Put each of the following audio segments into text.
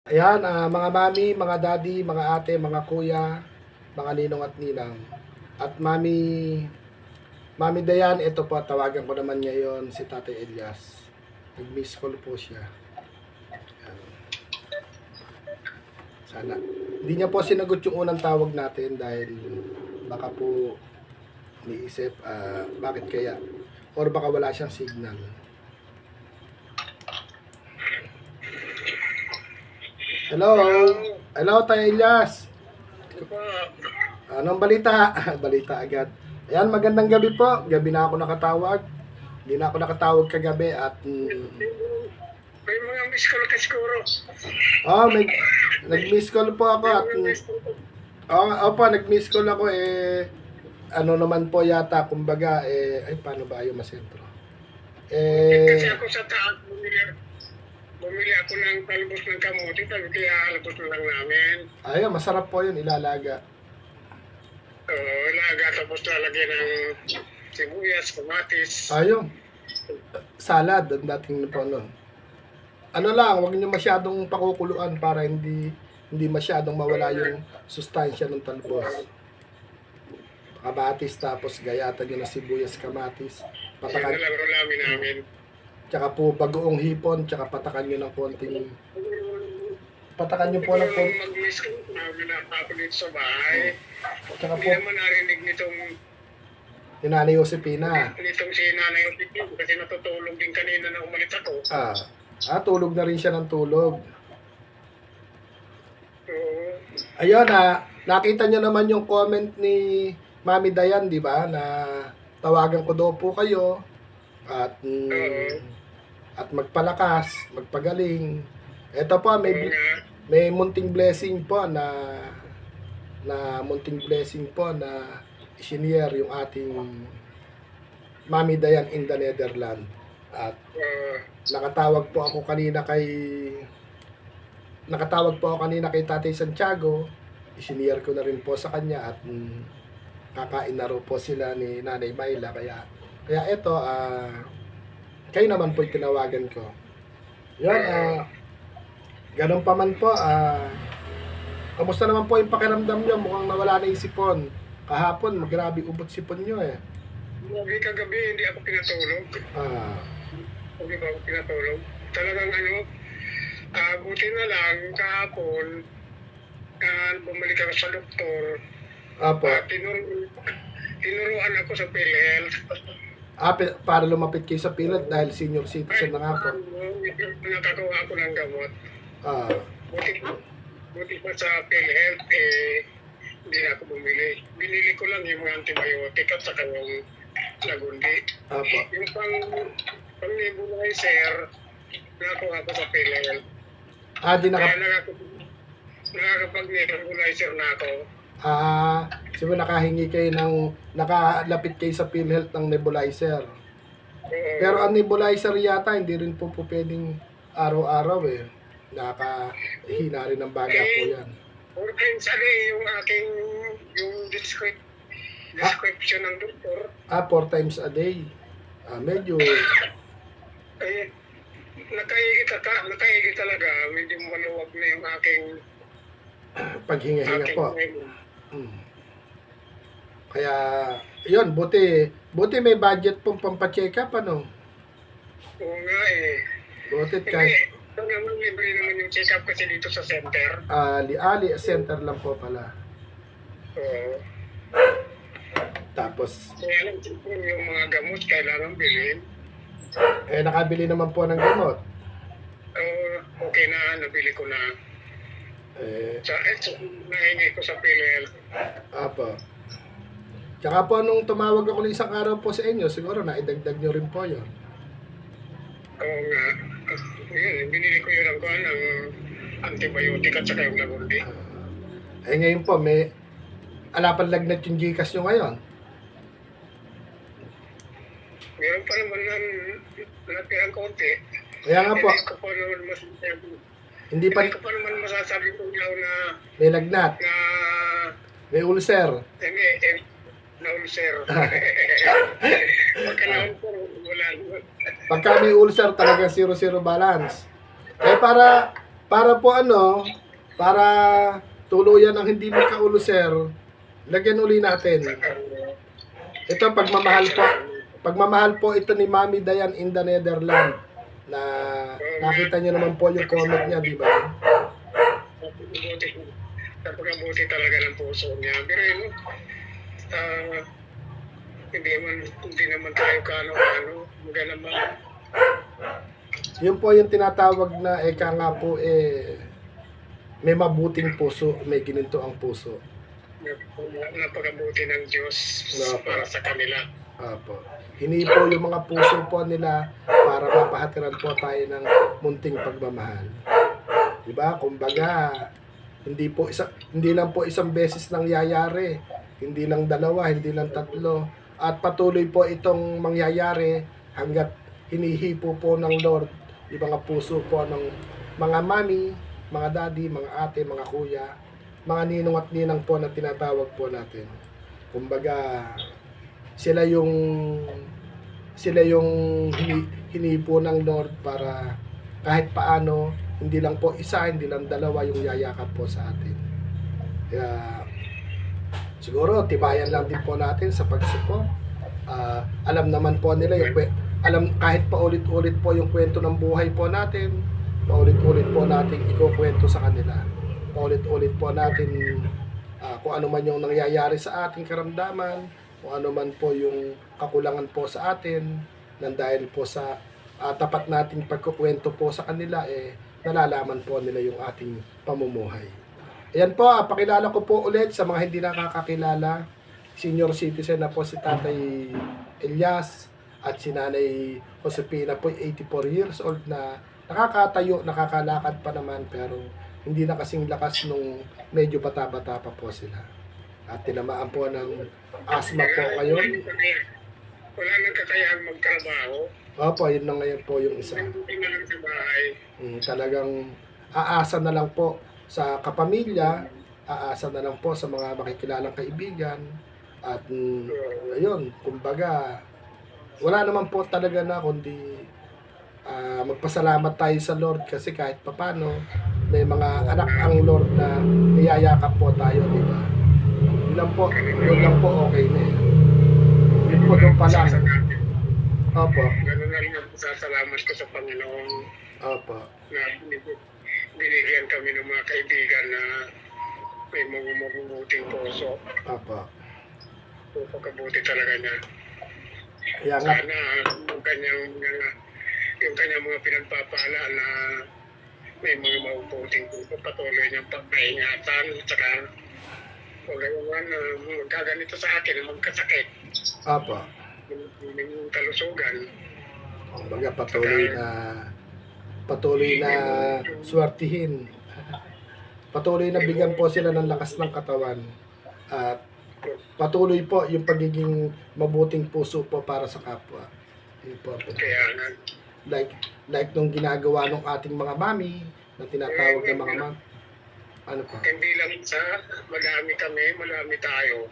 Ayan, mga mami, mga daddy, mga ate, mga kuya, mga ninong at ninang. At Mami Dayan, ito po, tawagan ko naman ngayon si Tatay Elias. Nag-miss call po siya. Ayan. Sana. Hindi niya po sinagot yung unang tawag natin dahil baka po niisip, bakit kaya? Or baka wala siyang signal. Hello? Hello, Tay Elias. Anong balita? Balita agad. Ayan, magandang gabi po. Gabi na ako nakatawag. Hindi na ako nakatawag kagabi at May mga miss call ka siguro. nag-miss call po ako at opo, nag-miss call ako ano naman po yata, kumbaga ay paano ba yung masentro? Kasi ako sa taas, bumili ako ng talbos ng kamote, kaya alabos na lang namin. Ayun, masarap po yun, ilalaga. Laga, tapos lalagyan ng sibuyas, kamatis. Ayun, salad ang dating po nun. Ano lang, huwag niyo masyadong pakukuluan para hindi masyadong mawala yung sustansya ng talbos. Kamatis tapos gayatan niyo ng sibuyas, kamatis. Yan Patakan, na lang rulamin namin. tsaka po bagoong hipon, tsaka patakan niyo ng konting patakan niyo po ng Siguro konting mag-miss call namin na ako dito sa bahay. tsaka Hindi po naman narinig nitong ni Nanay Josepina. si Nanay Opitio kasi natutulog din kanina na umalit ako. Tulog na rin siya ng tulog. Oo. Ayun, nakita niyo naman yung comment ni Mami Dayan, di ba? Na tawagan ko daw po kayo at at magpalakas, magpagaling. Ito po, Oo nga. may munting blessing po na munting blessing po na isinare yung ating Mami Dayan in the Netherlands. At nakatawag po ako kanina kay Tatay Santiago. Isinare ko na rin po sa kanya at kakain na raw po sila ni Nanay Myla, kaya ito, kayo naman po yung tinawagan ko. Yun, ganun pa man po, kamusta naman po yung pakiramdam nyo? Mukhang nawala na yung sipon. Kahapon, grabe ubot sipon nyo eh. Lagi kagabi, hindi ako pinatulog. Hindi ba ako pinatulog? Talagang buti na lang kahapon, bumalik ako sa doktor. Apo. Tinuruan ako sa PhilHealth. Para lumapit kayo sa PhilHealth dahil senior citizen na nga po. Nakakuha ako ng gamot. Ah, Buti pa sa PhilHealth, hindi na ako bumili. Binili ko lang yung mga antibiotic at saka yung lagundi. Apo. Yung pang nebulizer, nakakuha ko sa PhilHealth. Di Kaya nakakapag-nebulizer na ako. Siguro nakahingi kayo nakalapit kayo sa PhilHealth ng nebulizer. Pero ang nebulizer yata, hindi rin po pwedeng araw-araw eh. Nakahina rin ng baga po yan. 4 times a day yung description ng doktor. 4 times a day. Medyo, Nakaigi talaga. Medyo maluwag na yung aking paghinga-hinga po. Kaya, yun, buti may budget pong pampacheck up, ano? Oo nga Buti kahit, ito naman, libre naman yung check-up kasi dito sa center. ali center lang po pala. Oo. Tapos, Kaya lang, yung mga gamot kailangan bilhin. nakabili naman po ng gamot. Okay na, nabili ko na. Nahingi ko sa PhilHealth. Apo. Tsaka po nung tumawag ako ng isang araw po sa inyo, siguro naidagdag nyo rin po yun. Oo nga. Yun, binili ko yun ng antibiotic at saka yung lagundi. Ngayon po, may alapan lagnat yung Gcash nyo ngayon. Meron pa naman natirang konti. Kaya nga po, Hindi ko pa naman masasabi ko na may lagnat, may ulcer. na ulcer. Pagka na-ulcer, wala naman. Pagka may ulcer, talaga 0-0 balance. Para para po ano, para tuluyan ang hindi magkaulo, sir, lagyan uli natin. Ito, pagmamahal po ito ni Mami Dayan in the Netherlands, na nakita niyo naman po yung comment niya, di ba? Napakabuti talaga ng puso niya. Pero yun, hindi naman tayo kano-ano. Maganda naman. Yun po yung tinatawag na eka nga po may mabuting puso, may gininto ang puso. Napakabuti ng Diyos para sa kanila. Apo. Hinipo yung mga puso po nila para mapahatiran po tayo ng munting pagmamahal. Diba? Kumbaga, hindi lang po isang beses nangyayari, hindi lang dalawa, hindi lang tatlo, at patuloy po itong mangyayari hanggat hinihipo po ng Lord yung mga puso po ng mga mami, mga daddy, mga ate, mga kuya, mga ninong at ninang po na tinatawag po natin. Kumbaga, sila yung hinipo ng Lord para kahit paano, hindi lang po isa, hindi lang dalawa yung yayakap po sa atin. Kaya siguro tibayan lang din po natin sa pagsuko. Alam naman po nila kahit paulit-ulit po yung kwento ng buhay po natin, paulit-ulit po natin ikukwento sa kanila. Paulit-ulit po natin kung ano man yung nangyayari sa ating karamdaman, kung ano man po yung kakulangan po sa atin, nang dahil po sa tapat nating pagkukwento po sa kanila, nalalaman po nila yung ating pamumuhay. Ayan po, pakilala ko po ulit sa mga hindi nakakakilala. Senior citizen na po si Tatay Elias at si Nanay Josepina po 84 years old na nakakatayo, nakakalakad pa naman, pero hindi na kasing lakas nung medyo bata-bata pa po sila. At tinamaan po ng asthma po ngayon. Wala nang kakayahang magtrabaho. Opo, yun na ngayon po yung isa. Hindi na lang sa bahay. Talagang aasa na lang po sa kapamilya, aasa na lang po sa mga makikilalang kaibigan. At ayun, kumbaga, wala naman po talaga na kundi magpasalamat tayo sa Lord kasi kahit papano may mga anak ang Lord na niyayakap po tayo, di ba? Yun lang po okay na eh. Yun po doon pa lang. Opo. Ganun na rin ang pasasalamat ko sa Panginoon. Opo. Na binigyan kami ng mga kaibigan na may mga mabubuting puso. Opo. Pagkabuti talaga niya. Kaya nga, Sana yung kanyang mga pinagpapala na may mga mabubuting puso, patuloy niyang pagpaingatan at saka huwag na magkaganito sa akin na magkasakit. opo. Yung kalusugan. Kumbaga patuloy na swertihin. Patuloy na bigyan po sila ng lakas ng katawan. At patuloy po yung pagiging mabuting puso po para sa kapwa. Yun po. Kaya nga. Like nung ginagawa ng ating mga mami na tinatawag na mga mami. Ano pa? Hindi lang isa, marami kami, marami tayo.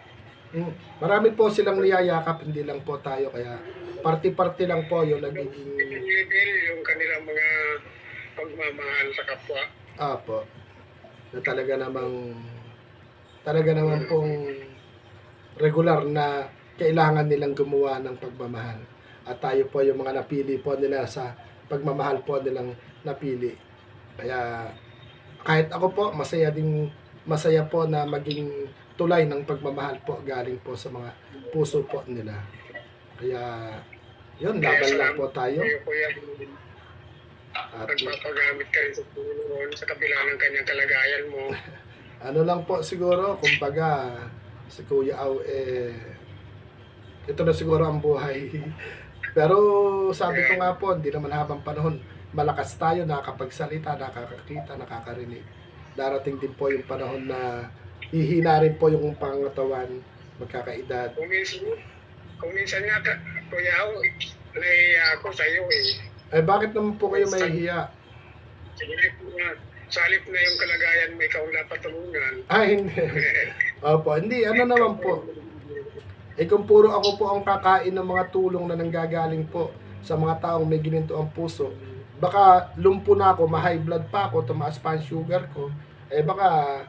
Marami po silang niyayakap, hindi lang po tayo. Kaya party-party lang po yung nagiging... Yung kanilang mga pagmamahal sa kapwa. Apo. Na talaga namang pong regular na kailangan nilang gumawa ng pagmamahal. At tayo po yung mga napili po nila sa pagmamahal po nilang napili. Kaya kahit ako po, masaya po na maging tulay ng pagmamahal po galing po sa mga puso po nila. Kaya yun, laban lang po tayo. Kuya, At nagpapagamit ka rin sa Panginoon sa kabila ng kanyang kalagayan mo. ano lang po siguro, kumbaga si Kuya Au ito na siguro ang buhay. Pero sabi ko nga po, hindi naman habang panahon, malakas tayo, nakakapagsalita, nakakakita, nakakarinig. Darating din po yung panahon na hihina rin po yung pangatawan, magkakaedad. Kung minsan nga, Kuya Au, nahiya ako sa iyo eh. Bakit naman po kayo mahihiya? Salip na yung kalagayan mo, ikaw na patulungan. Hindi. Opo, hindi. Ano naman po? Kung puro ako po ang kakain ng mga tulong na nanggagaling po sa mga taong may gininto ang puso, baka lumpo na ako, ma-high blood pa ako, tumaas pa ang sugar ko, baka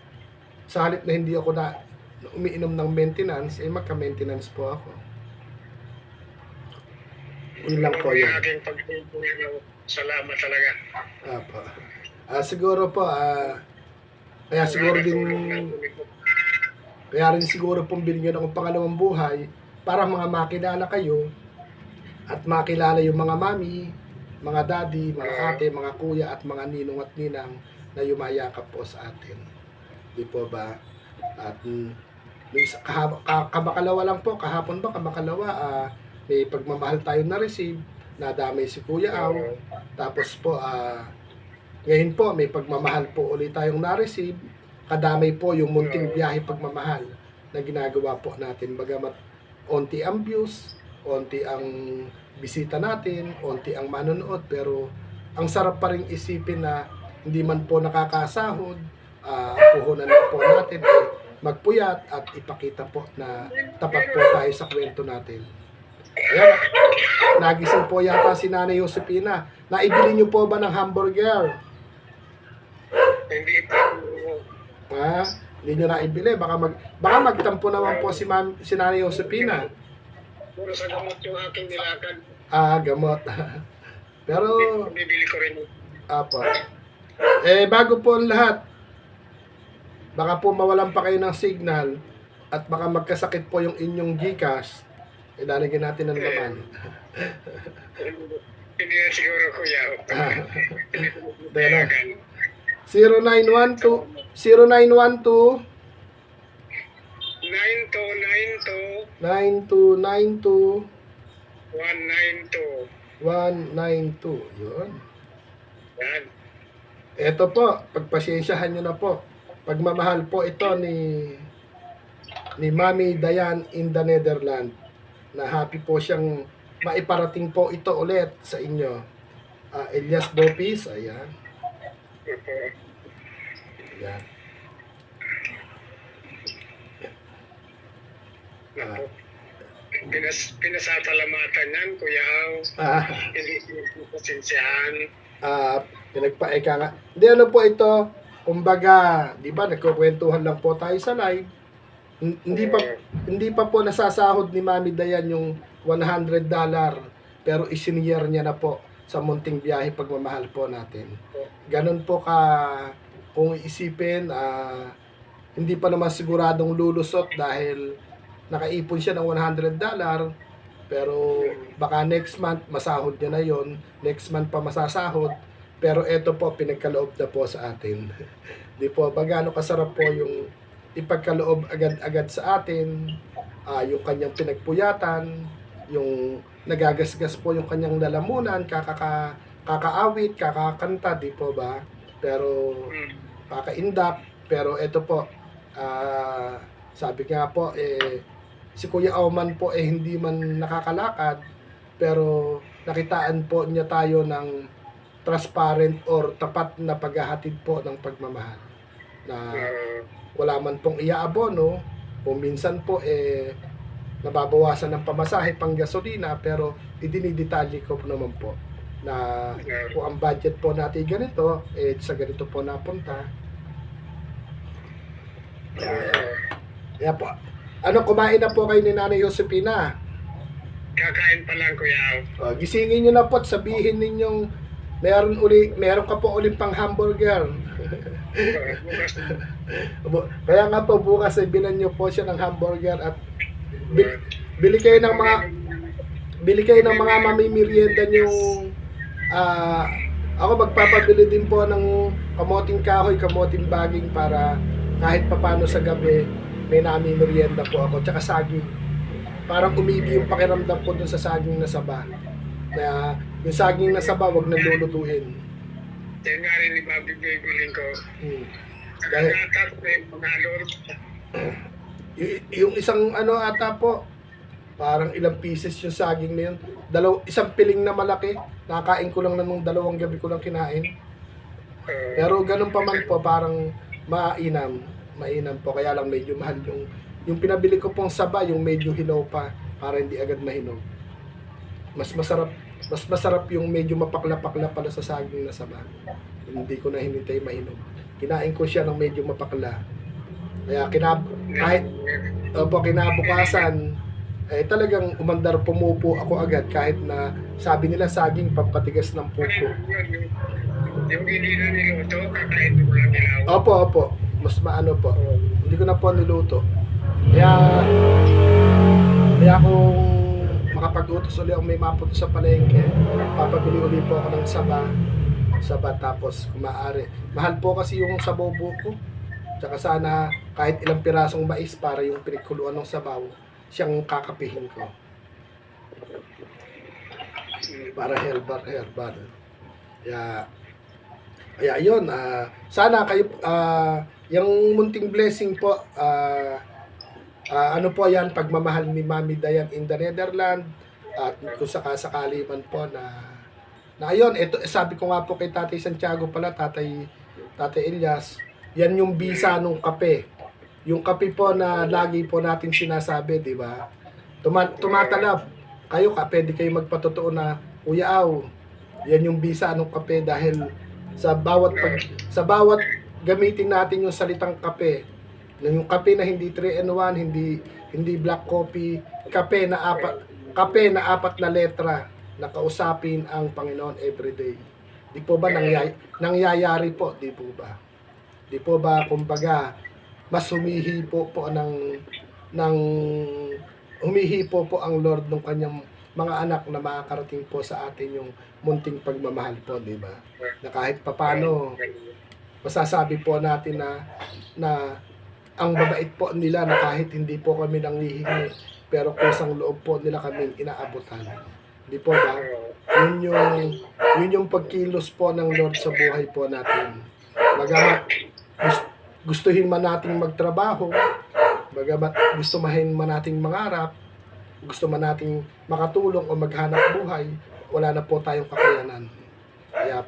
sa halip na hindi ako na umiinom ng maintenance, magka-maintenance po ako. Yun lang po yun. Aking salamat talaga. Apo. Siguro po, kaya siguro din, kaya rin siguro pong binigyan akong pangalawang buhay para mga makilala kayo at makilala yung mga mami, mga daddy, mga ate, mga kuya at mga ninong at ninang na yumayakap po sa atin. Di po ba? At kamakalawa lang po, kahapon ba kamakalawa, may pagmamahal tayo na-receive, nadamay si Kuya Aw. Tapos po, ngayon po, may pagmamahal po ulit tayong na-receive. Kadamay po yung munting biyahe pagmamahal na ginagawa po natin. Bagamat onti ang views, onti ang bisita natin, onti ang manonood, pero ang sarap pa rin isipin na hindi man po nakakasahod, puhunan lang po natin magpuyat at ipakita po na tapat po tayo sa kwento natin. Ayan, nagising po yata si Nanay Josepina. Naibili niyo po ba ng hamburger? Hindi po. Hindi niyo naibili. Baka magtampo naman po si Nanay Josepina. Puro sa gamot yung aking nilakad. Gamot. Pero, Bibili ko rin. apo. Bago po ang lahat, baka po mawalan pa kayo ng signal at baka magkasakit po yung inyong GCash, lalagyan natin ng laman. Hindi na siguro, Kuya. Dahil 0912 9292 192. Yun. Yan. Ito po, pagpasensyahan nyo na po. Pagmamahal po ito ni Mami Dayan in the Netherlands. Na happy po siyang maiparating po ito ulit sa inyo. Elias Bopis, ayan. Ayan. Pinasasalamatan yan, Kuya Aw. Hindi pasensyahan. Pinagpaeka nga. Hindi, ano po ito, kumbaga, di ba, nagkukwentuhan lang po tayo sa live. Hindi pa po nasasahod ni Mami Dayan yung $100, pero isiniyar niya na po sa munting biyahe pagmamahal po natin. Ganun po kung isipin, hindi pa naman siguradong lulusot dahil nakaipon siya ng $100, pero baka next month masahod niya na yon, next month pa masasahod, pero eto po pinagkaloob na po sa atin. Di po ba gaano kasarap po yung ipagkaloob agad-agad sa atin, yung kanyang pinagpuyatan, yung nagagasgas po yung kanyang lalamunan, kakaawit, kakakanta, di po ba? Pero kakaindap, pero eto po, sabi nga po, si Kuya Auman po hindi man nakakalakad, pero nakitaan po niya tayo ng transparent or tapat na paghahatid po ng pagmamahal. Na wala man pong iaabono, o minsan po nababawasan ng pamasahe pang gasolina, pero idinidetalye ko naman po na kung ang budget po natin ganito, sa ganito po napunta. Kaya po, kumain na po kayo ni Nanay Josepina? Kakain pa lang, Kuya Aw. Gisingin nyo na po at sabihin ninyong meron ka po ulit pang hamburger. Bukas. Kaya nga po bukas ay bilan nyo po siya ng hamburger at bili kayo ng mga mamimerienda nyo. Ako magpapabili din po ng kamoting kahoy, kamoting baging para kahit papano sa gabi may namimerienda po ako, tsaka saging. Parang umibi yung pakiramdam ko dun sa saging na saba. Na yung saging na saba, wag na lulutuin. Yan nga rin ibabibigilin ko. Dahil, Nakatap na yung mga lord. yung isang ata po, parang ilang pieces yung saging na yun. Isang piling na malaki. Nakain ko lang na nung 2 gabi ko lang kinain. Pero ganun pa man po, parang mainam po, kaya lang medyo mahal yung pinabili ko pong saba, yung medyo hilaw pa para hindi agad mahinog. Mas masarap Mas masarap yung medyo mapakla-pakla pala sa saging na saba. Hindi ko na hinintay mainom. Kinain ko siya ng medyo mapakla. Kaya kahit kinabukasan, talagang umandar, pumupo ako agad kahit na sabi nila saging pampatigas ng pupo. Yung hindi na niluto, kakain mo lang nilaw. Opo. Mas maano po. Hindi ko na po niluto. Kaya kung makapag-utos ulit ang may mapunta sa palengke, papabili ulit po ako ng saba tapos kung maaari. Mahal po kasi yung sabaw buko. Tsaka sana kahit ilang pirasong mais para yung pinagkuluan ng sabaw, siyang kakapihin ko. Para herbal. Kaya yun, sana kayo, yung munting blessing po, ano po yan, pagmamahal ni Mami Dayan in the Netherlands, at kung sakasakali man po na ayun, ito, sabi ko nga po kay Tatay Santiago pala, Tatay Elias, yan yung bisa nung kape. Yung kape po na lagi po natin sinasabi, di ba? Tumatalab. Kayo, pwede kayo magpatotoo na, Kuya Aw, yan yung bisa nung kape dahil sa bawat gamitin natin yung salitang kape. Yung kape na hindi 3-in-1, hindi black coffee, kape na apat na letra na kausapin ang Panginoon everyday. Di po ba nangyayari po, di po ba? Di po ba kumbaga mas humihipo po humihipo po ang Lord ng kanyang mga anak na makakarating po sa atin yung munting pagmamahal po, di ba? Na kahit papano masasabi po natin na ang babait po nila na kahit hindi po kami nanghihingi pero kusang loob po nila kaming inaabutan. Di po ba? Yun yung pagkilos po ng Lord sa buhay po natin. Bagamat gustuhin man nating magtrabaho, bagamat gusto man nating mangarap, gusto man nating makatulong o maghanap buhay, wala na po tayong kakayanan. Kaya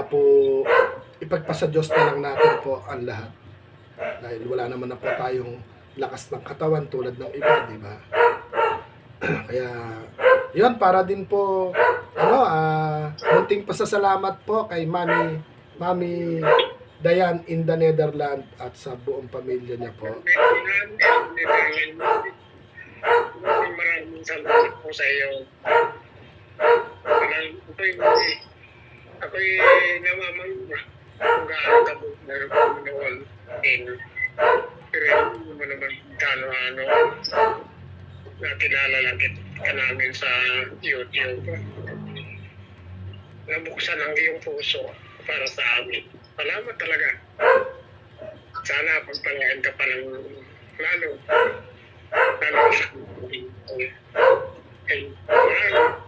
po ipagpasa Diyos na lang natin po ang lahat. Dahil wala naman na po tayong lakas ng katawan tulad ng iba, di ba? Kaya, yun, para din po, munting pasasalamat po kay Mami Dayan in the Netherlands at sa buong pamilya niya po. Maraming salamat po sa iyo. Ako'y namamangga kung gaano ka po meron po noon. Pero hindi mo naman kano-ano nakilala lang ka namin sa YouTube. Nabuksan ang iyong puso para sa amin. Salamat talaga. Sana pagpalain ka pa ng lalo sa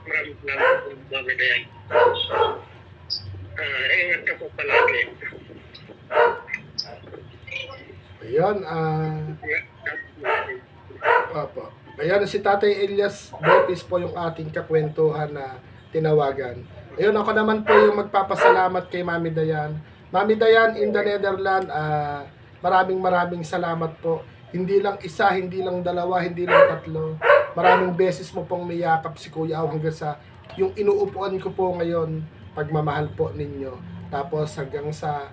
maraming salamat po, Mami Dayan. Ingat ka po palagi. Ayun, opo. Ayan, si Tatay Elias Lopez po yung ating kakwentuhan na tinawagan. Ayun, ako naman po yung magpapasalamat kay Mami Dayan. Mami Dayan in the Netherlands, maraming salamat po. Hindi lang isa, hindi lang dalawa, hindi lang tatlo. Maraming beses mo pong niyakap si Kuya Aw hanggang sa yung inuupuan ko po ngayon, pagmamahal po ninyo. Tapos hanggang sa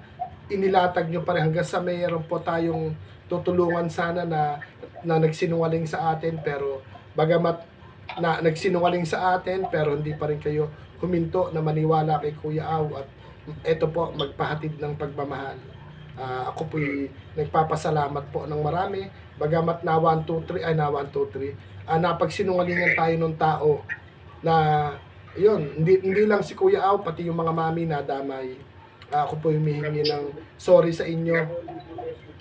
inilatag nyo pa rin, hanggang sa mayroon po tayong tutulungan sana na nagsinungaling sa atin, pero bagamat na nagsinungaling sa atin pero hindi pa rin kayo huminto na maniwala kay Kuya Aw at eto po magpahatid ng pagmamahal. Ako po'y nagpapasalamat po ng marami, bagamat na 1, 2, 3 napagsinungalingan tayo ng tao na yun, hindi lang si Kuya Aw, pati yung mga mami na damay. Ako po humihingi ng sorry sa inyo.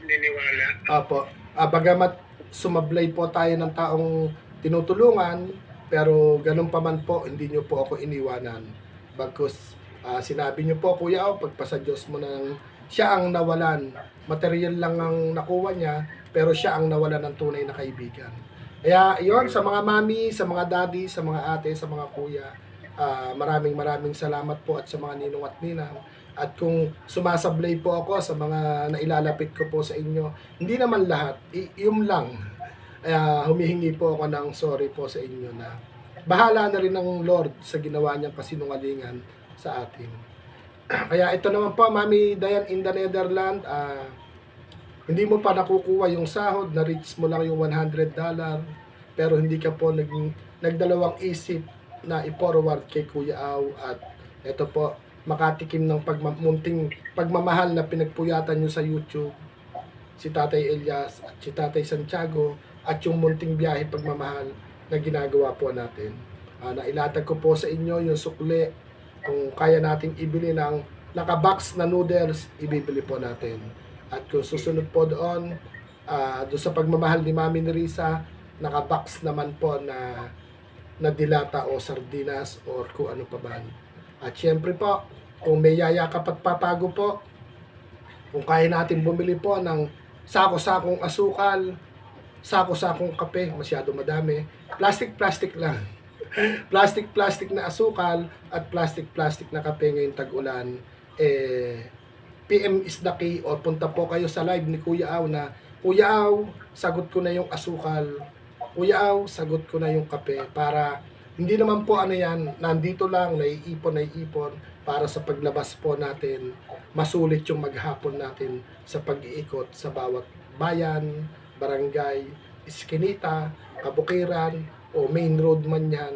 Niniwala. Apo, bagamat sumablay po tayo ng taong tinutulungan, pero ganun pa man po, hindi nyo po ako iniwanan. Bagkus, sinabi nyo po, Kuya Aw, pagpasa Diyos mo nang siya ang nawalan. Material lang ang nakuha niya, pero siya ang nawalan ng tunay na kaibigan. Kaya yon, sa mga mami, sa mga daddy, sa mga ate, sa mga kuya, maraming salamat po at sa mga ninong at ninang. At kung sumasablay po ako sa mga nailalapit ko po sa inyo, hindi naman lahat, yung lang. Humihingi po ako ng sorry po sa inyo na bahala na rin ng Lord sa ginawa niyang kasinungalingan sa atin. Kaya ito naman po, Mami Dayan in the Netherlands, hindi mo pa nakukuha yung sahod, na-reach mo lang yung $100, pero hindi ka po nagdalawang isip na i-forward kay Kuya Aw, at ito po, makatikim ng munting pagmamahal na pinagpuyatan nyo sa YouTube, si Tatay Elias at si Tatay Santiago, at yung munting biyahe pagmamahal na ginagawa po natin. Nailatag ko po sa inyo yung sukli. Kung kaya nating ibili ng nakabox na noodles, ibibili po natin. At kung susunod po doon sa pagmamahal ni Mami Nerissa, nakabox naman po na dilata o sardinas or kung ano pa man. At syempre po, kung may yayakap at papago po, kung kaya natin bumili po ng sako-sakong asukal, sako-sakong kape, masyado madami, plastic lang. Plastic na asukal at plastic na kape ngayong tag-ulan, PM is the key, o punta po kayo sa live ni Kuya Aw na, Kuya Aw, sagot ko na yung asukal, Kuya Aw, sagot ko na yung kape, para hindi naman po yan, nandito lang, naiipon para sa paglabas po natin, masulit yung maghapon natin sa pag-iikot sa bawat bayan, barangay, iskinita, kabukiran, o main road man yan,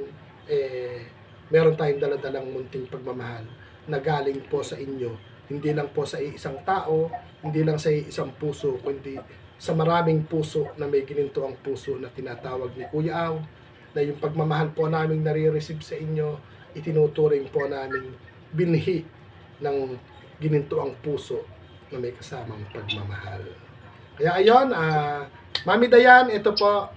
meron tayong daladalang munting pagmamahal na galing po sa inyo. Hindi lang po sa isang tao, hindi lang sa isang puso, kundi sa maraming puso na may gininto ang puso na tinatawag ni Kuya Aw, na yung pagmamahal po namin nare-receive sa inyo, itinuturing po namin binhi ng gininto ang puso na may kasamang pagmamahal. Kaya ayon, Mami Dayan, ito po,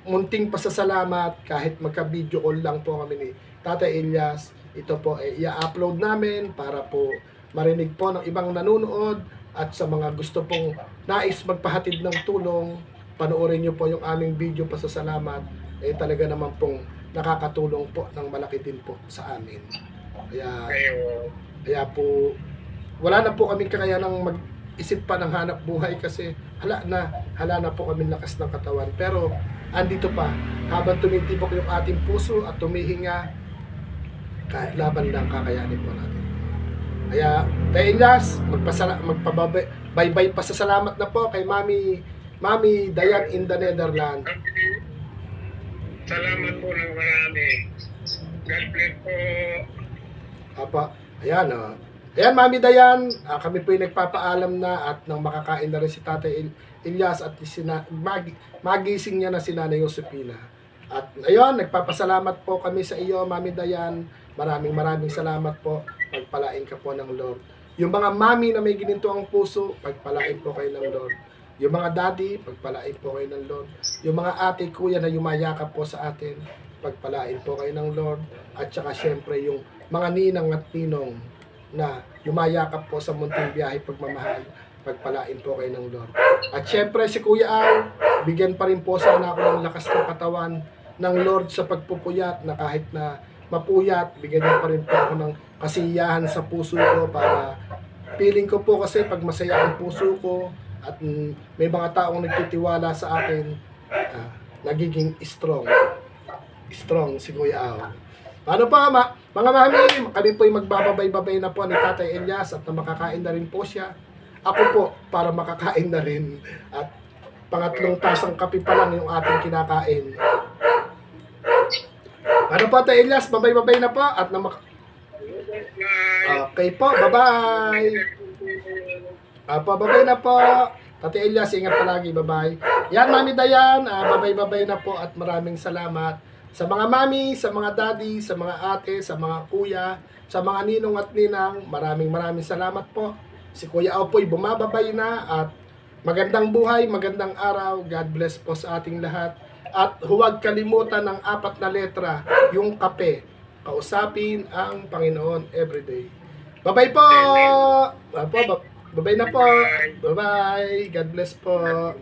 munting pasasalamat, kahit magka-video call lang po kami ni Tatay Elias, ito po i-upload namin para po marinig po ng ibang nanonood, at sa mga gusto pong nais magpahatid ng tulong, panoorin nyo po yung aming video pasasalamat, talaga naman pong nakakatulong po ng malaki din po sa amin. Kaya po, wala na po kaming kakayanang mag-isip pa ng hanap buhay kasi hala na po kami lakas ng katawan, pero andito pa habang tumitibok yung ating puso at tumihinga, kahit laban lang kakayanin po natin. Kaya Tay Elias, bye-bye pasasalamat na po kay Mami Dayan in the Netherlands. Salamat po ng marami. God bless po. Ayan, Ayan, Mami Dayan, kami po yung nagpapaalam na, at nang makakain na rin si Tatay Elias at magising niya na si Nanay Josefina. At ayun, nagpapasalamat po kami sa iyo, Mami Dayan. Maraming salamat po. Pagpalain ka po ng Lord. Yung mga mami na may gininto ang puso, pagpalain po kayo ng Lord. Yung mga daddy, pagpalain po kayo ng Lord. Yung mga ate, kuya na yumayakap po sa atin, pagpalain po kayo ng Lord. At saka syempre yung mga ninang at ninong na yumayakap po sa munting biyahe pagmamahal, pagpalain po kayo ng Lord. At syempre si Kuya Aw, bigyan pa rin po sana ako ng lakas ng katawan ng Lord sa pagpupuyat, na kahit na mapuyat, bigyan niya pa rin po ako ng kasiyahan sa puso ko, para feeling ko po kasi pag masaya ang puso ko at may mga taong nagtitiwala sa akin, nagiging strong si Kuya Aw. Paano pa mga mami, kami po yung magbababay-babay na po ni Tatay Elias, at na makakain na rin po siya. Ako po, para makakain na rin, at pangatlong tasang kape pa lang yung ating kinakain. Paano po Tatay Elias, babay-babay na po, at na okay po, bye-bye. Babay na po. Tatay Elias, ingat palagi, bye-bye. Yan, Mami Dayan, babay-babay na po, at maraming salamat sa mga mami, sa mga daddy, sa mga ate, sa mga kuya, sa mga ninong at ninang. Maraming salamat po. Si Kuya Aw po'y bumababay na, at magandang buhay, magandang araw. God bless po sa ating lahat. At huwag kalimutan ng 4 na letra, yung kape. Kausapin ang Panginoon everyday. Bye-bye po! Bye-bye na po. Bye-bye. God bless po.